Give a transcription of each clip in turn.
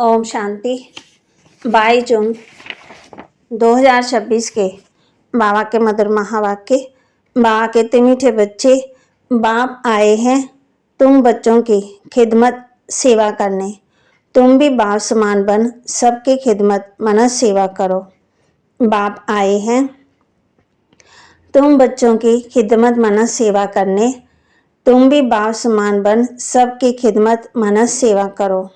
ओम शांति। 22 जून 2026 के बाबा के मधुर महावाक्य। बाबा कहते, मीठे बच्चे, बाप आए हैं तुम बच्चों की खिदमत सेवा करने। तुम भी बाप समान बन सबकी खिदमत मनस सेवा करो। बाप आए हैं तुम बच्चों की खिदमत मनस सेवा करने। तुम भी बाप समान बन सबकी खिदमत मनस सेवा करो।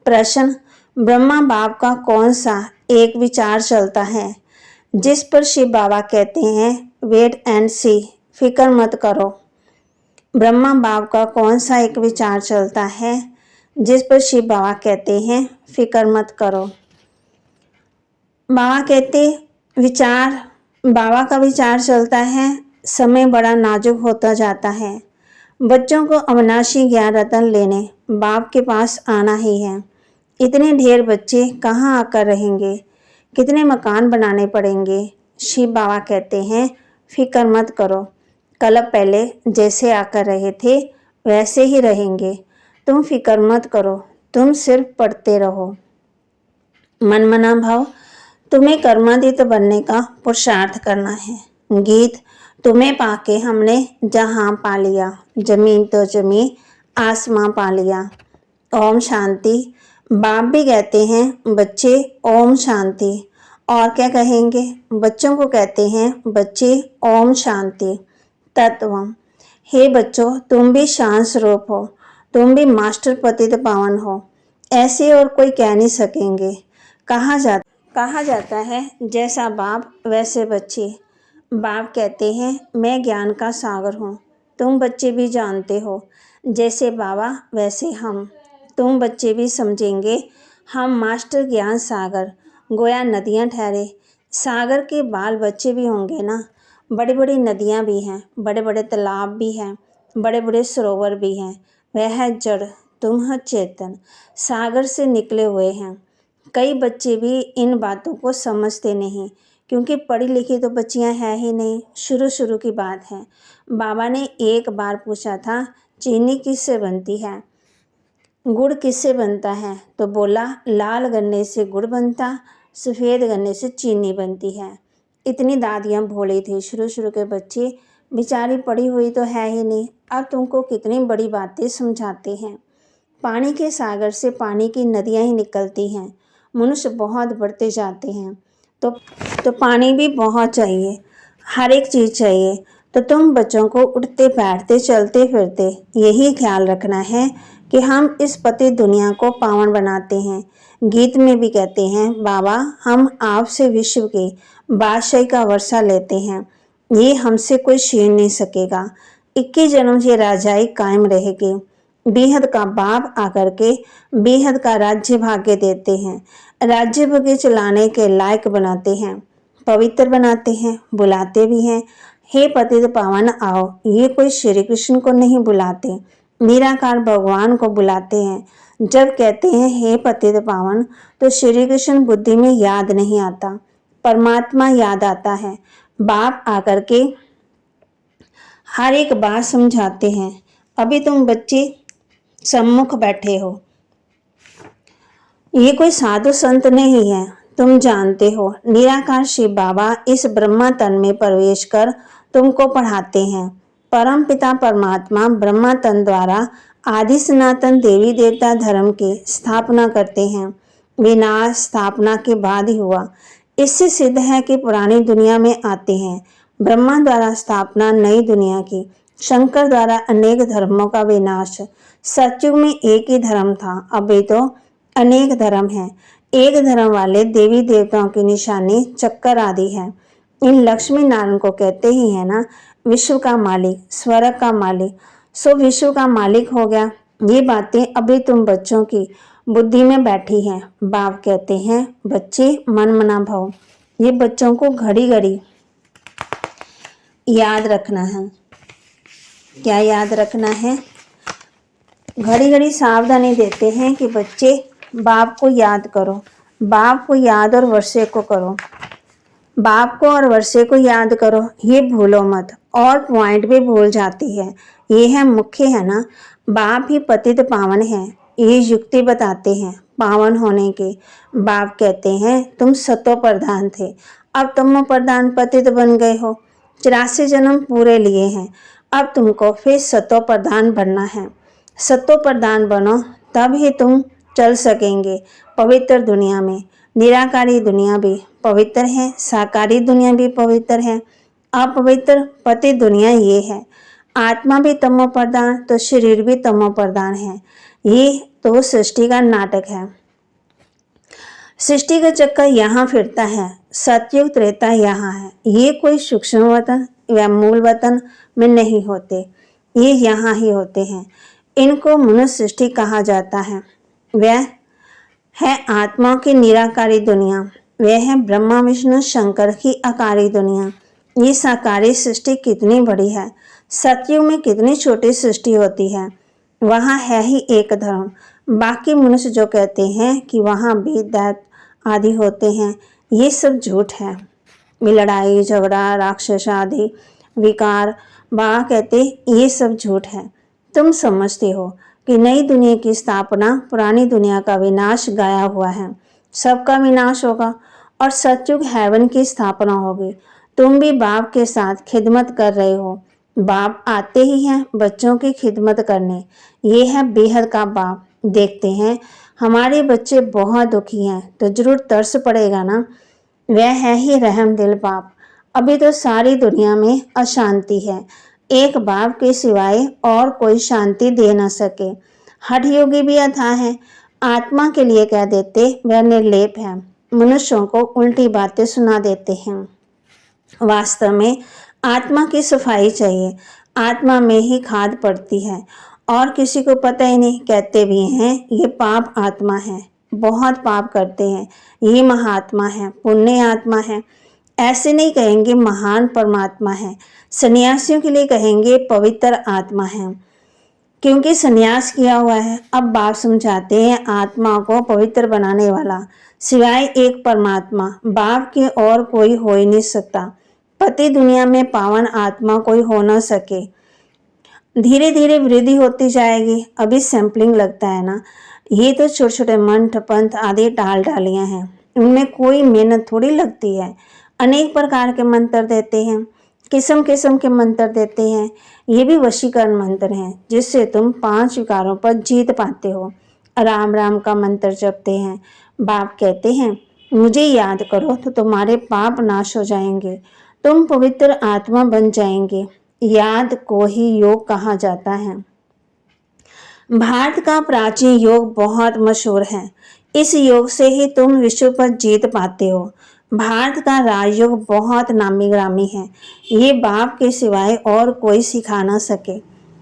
प्रश्न, ब्रह्मा बाप का कौन सा एक विचार चलता है जिस पर शिव बाबा कहते हैं वेट एंड सी, फिक्र मत करो। ब्रह्मा बाप का कौन सा एक विचार चलता है जिस पर शिव बाबा कहते हैं फिक्र मत करो। बाबा का विचार चलता है, समय बड़ा नाजुक होता जाता है। बच्चों को अविनाशी ज्ञान रतन लेने बाप के पास आना ही है। इतने ढेर बच्चे कहाँ आकर रहेंगे, कितने मकान बनाने पड़ेंगे। शिव बाबा कहते हैं फिक्र मत करो, कल पहले जैसे आकर रहे थे वैसे ही रहेंगे। तुम फिक्र मत करो, तुम सिर्फ पढ़ते रहो। मन मना भाव, तुम्हें कर्मातीत बनने का पुरुषार्थ करना है। गीत, तुम्हें पाके हमने जहां पा लिया, जमीन तो जमी आसमां पा लिया। ओम शांति। बाप भी कहते हैं बच्चे ओम शांति, और क्या कहेंगे, बच्चों को कहते हैं बच्चे ओम शांति। तत्व, हे बच्चों, तुम भी शांत स्वरूप हो, तुम भी मास्टर पतित पावन हो, ऐसे और कोई कह नहीं सकेंगे। कहा जाता है जैसा बाप वैसे बच्चे। बाप कहते हैं मैं ज्ञान का सागर हूँ, तुम बच्चे भी जानते हो, जैसे बाबा वैसे हम। तुम बच्चे भी समझेंगे हम मास्टर ज्ञान सागर, गोया नदियाँ ठहरे। सागर के बाल बच्चे भी होंगे ना। बड़ी बड़ी नदियाँ भी हैं, बड़े बड़े तालाब भी हैं, बड़े बड़े सरोवर भी हैं। वह है जड़, तुम है चेतन, सागर से निकले हुए हैं। कई बच्चे भी इन बातों को समझते नहीं, क्योंकि पढ़ी लिखी तो बच्चियां हैं ही नहीं। शुरू की बात है, बाबा ने एक बार पूछा था चीनी किससे बनती है, गुड़ किससे बनता है, तो बोला लाल गन्ने से गुड़ बनता, सफ़ेद गन्ने से चीनी बनती है। इतनी दादियाँ भोली थी। शुरू के बच्चे बेचारी पढ़ी हुई तो है ही नहीं, अब तुमको कितनी बड़ी बातें समझाते हैं। पानी के सागर से पानी की नदियाँ ही निकलती हैं। मनुष्य बहुत बढ़ते जाते हैं तो पानी भी बहुत चाहिए, हर एक चीज़ चाहिए। तो तुम बच्चों को उठते बैठते चलते फिरते यही ख्याल रखना है कि हम इस पति दुनिया को पावन बनाते हैं। गीत में भी कहते हैं बाबा हम आपसे विश्व के बादशाही का वर्षा लेते हैं, ये हमसे कोई छीन नहीं सकेगा। 21 जन्म ये राजाई कायम रहेगी। बेहद का बाप आकर के बेहद का राज्य भाग्य देते हैं, राज्य भाग्य चलाने के लायक बनाते हैं, पवित्र बनाते हैं, बुलाते भी हैं हे पतित पावन आओ। ये कोई श्री कृष्ण को नहीं बुलाते, निराकार भगवान को बुलाते हैं। जब कहते हैं हे पतित पावन तो श्री कृष्ण बुद्धि में याद नहीं आता, परमात्मा याद आता है। बाप आकर के हर एक बात समझाते हैं। अभी तुम बच्चे सम्मुख बैठे हो, ये कोई साधु संत नहीं है, तुम जानते हो। निराकार शिव बाबा इस ब्रह्मा तन में प्रवेश कर तुमको पढ़ाते हैं। परम पिता परमात्मा ब्रह्मा तन द्वारा आदि सनातन देवी देवता धर्म की स्थापना करते हैं। विनाश स्थापना के बाद ही हुआ। इससे सिद्ध है कि पुरानी दुनिया में आते हैं। ब्रह्मा द्वारा स्थापना नई दुनिया की, शंकर द्वारा अनेक धर्मों का विनाश। सतयुग में एक ही धर्म था, अभी तो अनेक धर्म हैं। एक धर्म वाले देवी देवताओं की निशानी चक्कर आदि है। इन लक्ष्मी नारायण को कहते ही है ना विश्व का मालिक, स्वर्ग का मालिक, सो विश्व का मालिक हो गया। ये बातें अभी तुम बच्चों की बुद्धि में बैठी हैं। बाप कहते हैं बच्चे मन मना भव, ये बच्चों को घड़ी घड़ी याद रखना है। क्या याद रखना है? घड़ी घड़ी सावधानी देते हैं कि बच्चे बाप को याद करो, बाप को याद और वर्षे को करो, बाप को और वर्षे को याद करो, ये भूलो मत। और पॉइंट भी भूल जाती है, ये है मुख्य है ना। बाप ही पतित पावन है, ये युक्ति बताते हैं। पावन होने के। बाप कहते हैं तुम सतो प्रधान थे, अब तमो प्रधान पतित बन गए हो। 84 जन्म पूरे लिए हैं, अब तुमको फिर सतो प्रधान बनना है। सतो प्रधान बनो, तब ही तुम चल सकेंगे पवित्र दुनिया में। निराकारी दुनिया भी पवित्र है, साकारी दुनिया भी पवित्र है, अपवित्र पति दुनिया ये है। आत्मा भी तमो प्रधान तो शरीर भी तमो प्रधान है। ये तो सृष्टि का नाटक है। सृष्टि का चक्कर यहाँ फिरता है। सतयुग त्रेता यहाँ है। ये कोई सूक्ष्म वतन या मूल वतन में नहीं होते, ये यहाँ ही होते हैं। इनको मनुष्य सृष्टि कहा जाता है। वह है आत्मा की निराकारी दुनिया, वह है ब्रह्मा विष्णु शंकर की आकारी दुनिया। ये साकारी सृष्टि कितनी बड़ी है। सतयुग में कितनी छोटी सृष्टि होती है। वहाँ है ही एक धर्म। बाकी मनुष्य जो कहते हैं कि वहाँ वेद दैत आदि होते हैं, ये सब झूठ है। लड़ाई झगड़ा राक्षस आदि विकार, बाबा कहते ये सब झूठ है। तुम समझते हो कि नई दुनिया की स्थापना पुरानी दुनिया का विनाश गाया हुआ है। सबका विनाश होगा और सतयुग हेवन की स्थापना होगी। तुम भी बाप के साथ खिदमत कर रहे हो। बाप आते ही हैं बच्चों की खिदमत करने। ये है बेहद का बाप। देखते हैं हमारे बच्चे बहुत दुखी हैं तो जरूर तरस पड़ेगा ना। वह है ही रहम दिल बाप। अभी तो सारी दुनिया में अशांति है। एक बाप के सिवाय और कोई शांति दे न सके। हठ योगी भी अथाह है। आत्मा के लिए कह देते वह निर्लेप है। मनुष्यों को उल्टी बातें सुना देते हैं। वास्तव में आत्मा की सफाई चाहिए। आत्मा में ही खाद पड़ती है और किसी को पता ही नहीं। कहते भी हैं ये पाप आत्मा है, बहुत पाप करते हैं, ये महात्मा है, पुण्य आत्मा है। ऐसे नहीं कहेंगे महान परमात्मा है। सन्यासियों के लिए कहेंगे पवित्र आत्मा है, क्योंकि सन्यास किया हुआ है। अब बाप समझाते हैं आत्मा को पवित्र बनाने वाला सिवाय एक परमात्मा बाप के और कोई हो ही नहीं सकता। पति दुनिया में पावन आत्मा कोई हो न सके। धीरे धीरे वृद्धि होती जाएगी। अभी सैंपलिंग लगता है ना। ये तो छोटे छोटे मंत्र पंथ आदि डाल डालियाँ हैं, उनमें कोई मेहनत थोड़ी लगती है। अनेक प्रकार के मंत्र देते हैं, किस्म किस्म के मंत्र देते हैं। ये भी वशीकरण मंत्र हैं जिससे तुम 5 विकारों पर जीत पाते हो। राम राम का मंत्र जपते हैं। बाप कहते हैं मुझे याद करो तो तुम्हारे पाप नाश हो जाएंगे, तुम पवित्र आत्मा बन जाएंगे। याद को ही योग कहा जाता है। भारत का प्राचीन योग बहुत मशहूर है। इस योग से ही तुम विश्व पर जीत पाते हो। भारत का राजयोग बहुत नामी ग्रामी है। ये बाप के सिवाय और कोई सिखा ना सके।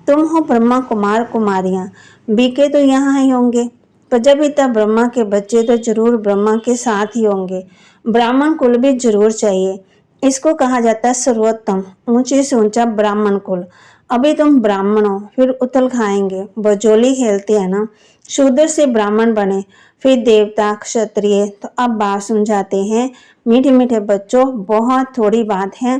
तुम हो ब्रह्मा कुमार कुमारियाँ, बीके तो यहाँ ही होंगे। प्रजापिता ब्रह्मा के बच्चे तो जरूर ब्रह्मा के साथ ही होंगे। ब्राह्मण कुल भी जरूर चाहिए। इसको कहा जाता है सर्वोत्तम, ऊंचे से ऊंचा ब्राह्मण कुल। अभी तुम ब्राह्मण हो, फिर उथल खाएंगे, बजोली खेलते हैं ना। शूद्र से ब्राह्मण बने, फिर देवता क्षत्रिय। तो अब बात समझाते हैं मीठे मीठे बच्चों, बहुत थोड़ी बात है।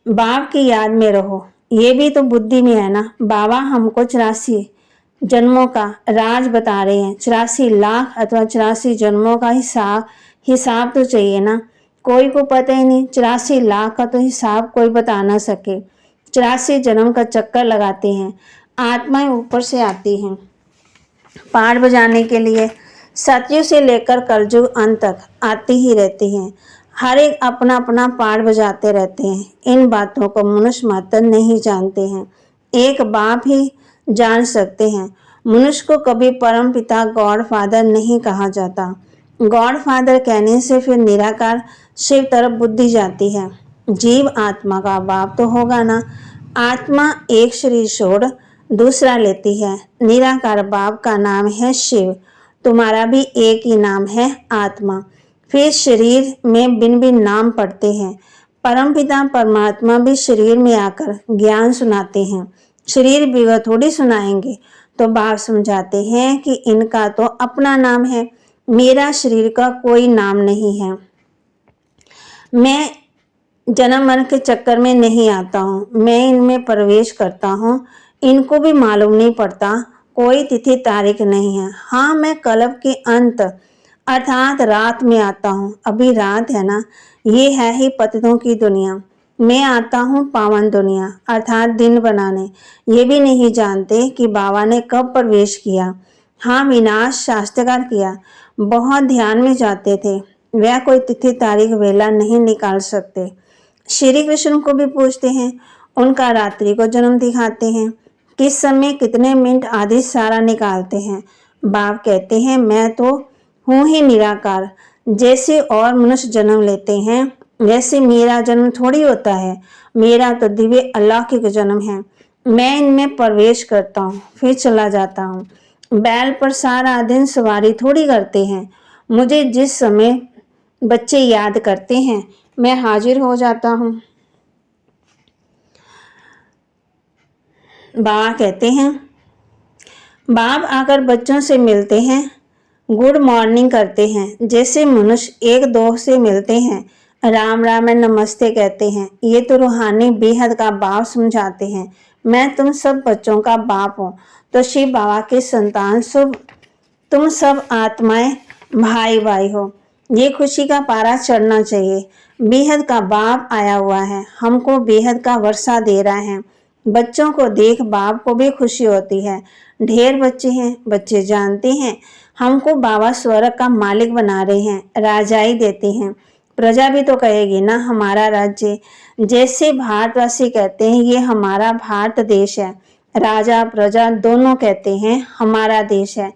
बाप की याद में रहो। ये भी तो बुद्धि में है ना। बाबा हमको 84 जन्मों का राज बता रहे हैं। 84 लाख अथवा 84 जन्मों का हिसाब तो चाहिए ना। कोई को पता ही नहीं। 84 लाख का तो हिसाब कोई बता ना सके। 84 जन्म का चक्कर लगाते हैं। आत्माएं ऊपर से आती हैं पार बजाने के लिए। सतयुग से लेकर कलयुग अंत तक आती ही रहती हैं। हर एक अपना अपना पार बजाते रहते हैं। इन बातों को मनुष्य मात्र नहीं जानते हैं, एक बाप ही जान सकते हैं। मनुष्य को कभी परम पिता गॉड फादर नहीं कहा जाता। गॉड फादर कहने से फिर निराकार शिव तरफ बुद्धि जाती है। जीव आत्मा का बाप तो होगा ना। आत्मा एक शरीर छोड़ दूसरा लेती है। निराकार बाप का नाम है शिव। तुम्हारा भी एक ही नाम है आत्मा। फिर शरीर में भिन्न भिन्न नाम पड़ते हैं। परमपिता परमात्मा भी शरीर में आकर ज्ञान सुनाते हैं। शरीर भी थोड़ी सुनाएंगे। तो बाप समझाते हैं कि इनका तो अपना नाम है, मेरा शरीर का कोई नाम नहीं है। मैं जन्म मरण के चक्कर में नहीं आता हूँ, मैं इनमें प्रवेश करता हूँ। इनको भी मालूम नहीं पड़ता कोई तिथि तारीख नहीं है। हाँ, मैं कल्प के अंत अर्थात रात में आता हूँ। अभी रात है ना, ये है ही पतितों की दुनिया। मैं आता हूँ पावन दुनिया अर्थात दिन बनाने। ये भी नहीं जानते कि बाबा ने कब प्रवेश किया। हाँ, विनाश शास्त्रकार किया। बहुत ध्यान में जाते थे। वह कोई तिथि तारीख वेला नहीं निकाल सकते। श्री कृष्ण को भी पूछते हैं, उनका रात्रि को जन्म दिखाते हैं, किस समय कितने मिनट आदि सारा निकालते हैं। बाप कहते हैं, मैं तो हूँ ही निराकार। जैसे और मनुष्य जन्म लेते हैं वैसे मेरा जन्म थोड़ी होता है। मेरा तो दिव्य अल्लाह के जन्म है। मैं इनमें प्रवेश करता हूँ फिर चला जाता हूँ। बैल पर सारा दिन सवारी थोड़ी करते हैं। मुझे जिस समय बच्चे याद करते हैं मैं हाजिर हो जाता हूँ। बाबा कहते हैं, बाप आकर बच्चों से मिलते हैं, गुड मॉर्निंग करते हैं। जैसे मनुष्य एक दो से मिलते हैं, राम राम और नमस्ते कहते हैं। ये तो रूहानी बेहद का बाप समझाते हैं। मैं तुम सब बच्चों का बाप हूँ तो शिव बाबा के संतान सब तुम सब आत्माएं भाई भाई हो। ये खुशी का पारा चढ़ना चाहिए। बेहद का बाप आया हुआ है, हमको बेहद का वर्षा दे रहा है। बच्चों को देख बाप को भी खुशी होती है। ढेर बच्चे हैं, बच्चे जानते हैं हमको बाबा स्वर्ग का मालिक बना रहे हैं, राजाई देते हैं। प्रजा भी तो कहेगी ना हमारा राज्य। जैसे भारतवासी कहते हैं ये हमारा भारत देश है, राजा प्रजा दोनों कहते हैं हमारा देश है।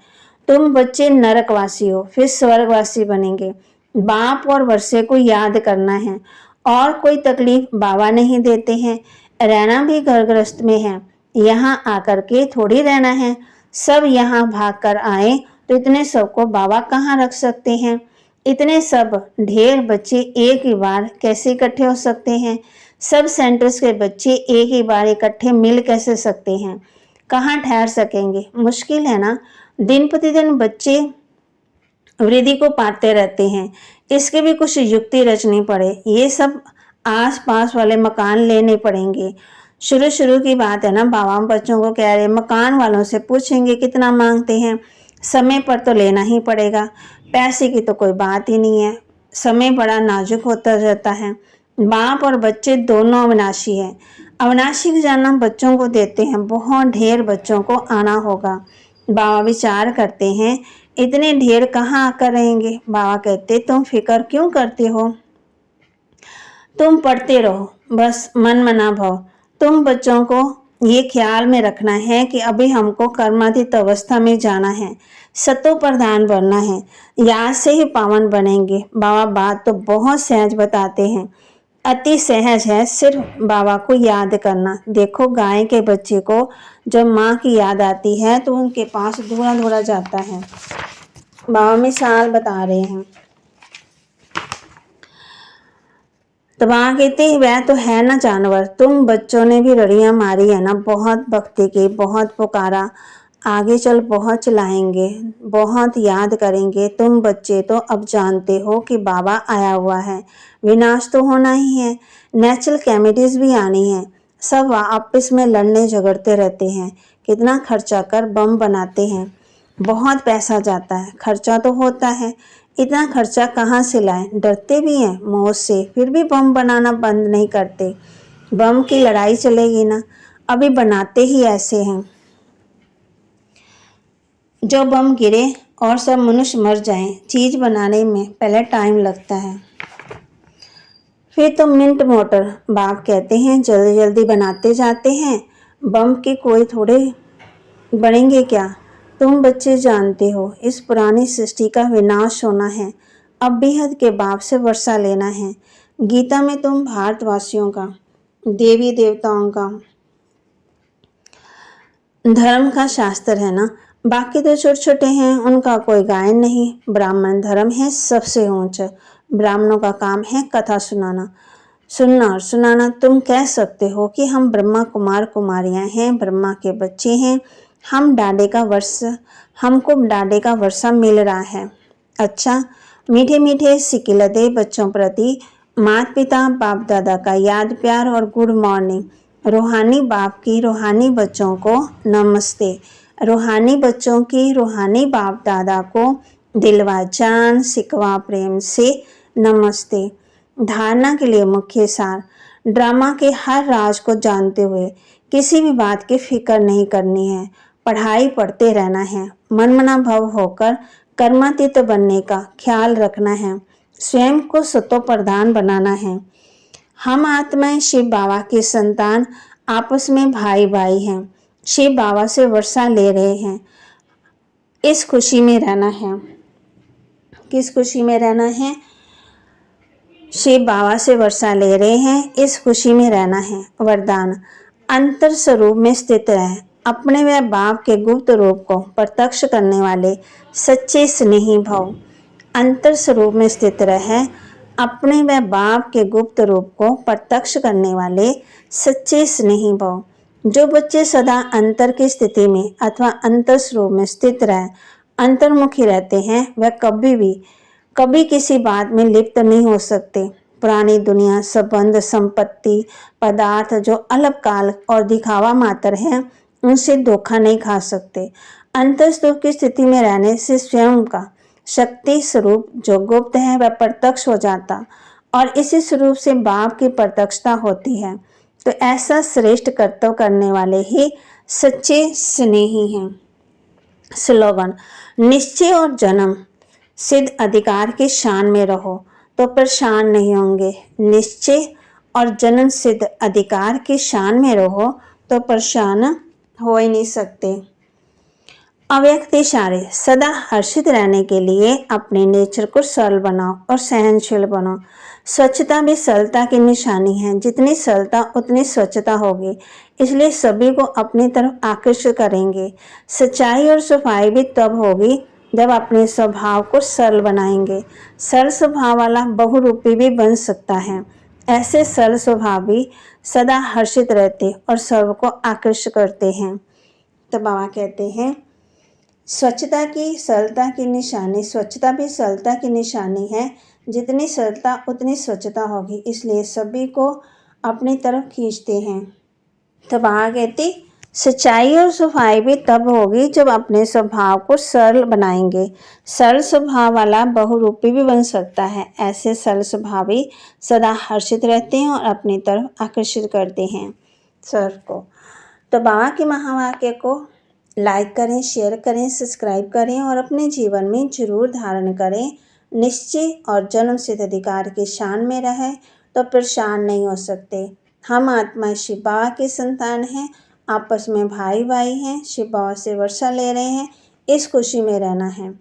तुम बच्चे नरकवासी हो फिर स्वर्गवासी बनेंगे। बाप और वर्षे को याद करना है और कोई तकलीफ बाबा नहीं देते हैं। रहना भी घर गृहस्थ में है, यहाँ आकर के थोड़ी रहना है। सब यहाँ भाग कर आए तो इतने सबको बाबा कहाँ रख सकते हैं। इतने सब ढेर बच्चे एक ही बार कैसे इकट्ठे हो सकते हैं। सब सेंटर्स के बच्चे एक ही बार इकट्ठे मिल कैसे सकते हैं। कहाँ ठहर सकेंगे, मुश्किल है ना। दिन प्रतिदिन बच्चे वृद्धि को पाते रहते हैं, इसके भी कुछ युक्ति रचनी पड़े। ये सब आस पास वाले मकान लेने पड़ेंगे। शुरू शुरू की बात है ना, बाबा बच्चों को कह रहे मकान वालों से पूछेंगे कितना मांगते हैं। समय पर तो लेना ही पड़ेगा, पैसे की तो कोई बात ही नहीं है। समय बड़ा नाजुक होता जाता है। बाप और बच्चे दोनों अविनाशी है। अविनाशी का जन्म बच्चों को देते हैं, बहुत ढेर बच्चों को आना होगा। बाबा विचार करते हैं इतने ढेर कहाँ आकर रहेंगे। बाबा कहते तुम फिक्र क्यों करते हो, तुम पढ़ते रहो, बस मन मना भव। तुम बच्चों को ये ख्याल में रखना है कि अभी हमको कर्मातीत अवस्था में जाना है, सतो प्रधान बनना है, याद से ही पावन बनेंगे। बाबा बात तो बहुत सहज बताते हैं, अति सहज है, सिर्फ बाबा को याद करना। देखो गाय के बच्चे को जब माँ की याद आती है तो उनके पास दौड़ा दौड़ा जाता है। बाबा मिसाल बता रहे हैं। तो बाबा कहते वह तो है ना जानवर, तुम बच्चों ने भी रड़ियाँ मारी है ना, बहुत भक्ति की, बहुत पुकारा, आगे चल बहुत चलाएंगे, बहुत याद करेंगे। तुम बच्चे तो अब जानते हो कि बाबा आया हुआ है, विनाश तो होना ही है, नेचुरल कैमिटीज भी आनी है। सब आपस में लड़ने झगड़ते रहते हैं, कितना खर्चा कर बम बनाते हैं, बहुत पैसा जाता है, खर्चा तो होता है। इतना खर्चा कहाँ से लाएं, डरते भी हैं मौत से, फिर भी बम बनाना बंद नहीं करते। बम की लड़ाई चलेगी ना, अभी बनाते ही ऐसे हैं जो बम गिरे और सब मनुष्य मर जाएं। चीज बनाने में पहले टाइम लगता है, फिर तो मिनट मोटर। बाप कहते हैं जल्दी जल्दी बनाते जाते हैं, बम के कोई थोड़े बनेंगे क्या। तुम बच्चे जानते हो इस पुरानी सृष्टि का विनाश होना है, अब बेहद के बाप से वर्षा लेना है। गीता में तुम भारतवासियों का, देवी देवताओं का धर्म का शास्त्र है ना, बाकी तो छोटे छोटे हैं, उनका कोई गायन नहीं। ब्राह्मण धर्म है सबसे ऊंचा, ब्राह्मणों का काम है कथा सुनाना, सुनना और सुनाना। तुम कह सकते हो कि हम ब्रह्मा कुमार कुमारियां हैं, ब्रह्मा के बच्चे हैं, हम डाडे का वर्षा, हमको डाडे का वर्षा मिल रहा है। अच्छा, मीठे मीठे सिकिलते बच्चों प्रति माता पिता बाप दादा का याद प्यार और गुड मॉर्निंग। रूहानी बाप की रूहानी बच्चों को नमस्ते। रूहानी बच्चों की रूहानी बाप दादा को दिलवा जान सिकवा प्रेम से नमस्ते। धारणा के लिए मुख्य सार, ड्रामा के हर राज को जानते हुए किसी भी बात की फिक्र नहीं करनी है। पढ़ाई पढ़ते रहना है। मनमना भव होकर कर्मातीत बनने का ख्याल रखना है। स्वयं को सतो प्रधान बनाना है। हम आत्माएं शिव बाबा की संतान आपस में भाई भाई हैं। शिव बाबा से वर्षा ले रहे हैं। इस खुशी में रहना है। किस खुशी में रहना है? शिव बाबा से वर्षा ले रहे हैं, इस खुशी में रहना है। वरदान, अंतर स्वरूप में स्थित रहे। अपने व बाप के गुप्त रूप को प्रत्यक्ष करने वाले सच्चे स्नेही भव। अंतर स्वरूप में स्थित रहे। अपने व बाप के गुप्त रूप को प्रत्यक्ष करने वाले सच्चे स्नेही भव। जो बच्चे सदा अंतर की स्थिति में अथवा अंतर स्वरूप में स्थित रहे अंतर्मुखी रहते हैं, वह कभी किसी बात में लिप्त नहीं हो सकते। पुरानी दुनिया, संबंध, संपत्ति, पदार्थ जो अल्पकाल और दिखावा मात्र है, उनसे धोखा नहीं खा सकते। अंतस्तुप की स्थिति में रहने से स्वयं का शक्ति स्वरूप जो गुप्त है वह प्रत्यक्ष हो जाता और इसी स्वरूप से बाप की प्रत्यक्षता होती है। तो ऐसा श्रेष्ठ कर्तव्य करने वाले ही सच्चे स्नेही हैं। स्लोगन, निश्चय और जन्म सिद्ध अधिकार की शान में रहो तो परेशान नहीं होंगे। निश्चय और जन्म सिद्ध अधिकार की शान में रहो तो परेशान हो ही नहीं सकते। अव्यक्त इशारे, सदा हर्षित रहने के लिए अपने नेचर को सरल बनाओ और सहनशील बनो। स्वच्छता भी सरलता की निशानी है। जितनी सरलता उतनी स्वच्छता होगी, इसलिए सभी को अपनी तरफ आकर्षित करेंगे। सच्चाई और सफाई भी तब होगी जब अपने स्वभाव को सरल बनाएंगे। सरल स्वभाव वाला बहुरूपी भी बन सकता है। ऐसे सरल स्वभाव भी सदा हर्षित रहते और सर्व को आकर्षित करते हैं। तो बाबा कहते हैं, स्वच्छता की सरलता की निशानी, स्वच्छता भी सरलता की निशानी है। जितनी सरलता उतनी स्वच्छता होगी, इसलिए सभी को अपनी तरफ खींचते हैं। तो बाबा कहते, सच्चाई और सफाई भी तब होगी जब अपने स्वभाव को सरल बनाएंगे। सरल स्वभाव वाला बहुरूपी भी बन सकता है। ऐसे सरल स्वभावी सदा हर्षित रहते हैं और अपनी तरफ आकर्षित करते हैं सर को। तो बाबा के महावाक्य को लाइक करें, शेयर करें, सब्सक्राइब करें और अपने जीवन में जरूर धारण करें। निश्चय और जन्म सिद्ध अधिकार की शान में रहे तो परेशान नहीं हो सकते। हम आत्मा शिव बाबा की संतान हैं, आपस में भाई भाई हैं। शिव बाबा से वर्षा ले रहे हैं, इस खुशी में रहना है।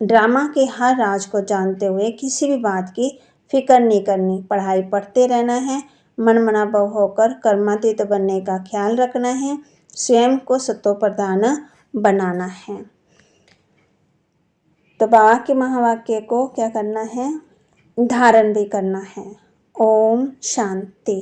ड्रामा के हर राज को जानते हुए किसी भी बात की फिक्र नहीं करनी। पढ़ाई पढ़ते रहना है। मनमना भव होकर कर्मातीत बनने का ख्याल रखना है। स्वयं को सतो प्रधान बनाना है। तो बाबा के महावाक्य को क्या करना है? धारण भी करना है। ओम शांति।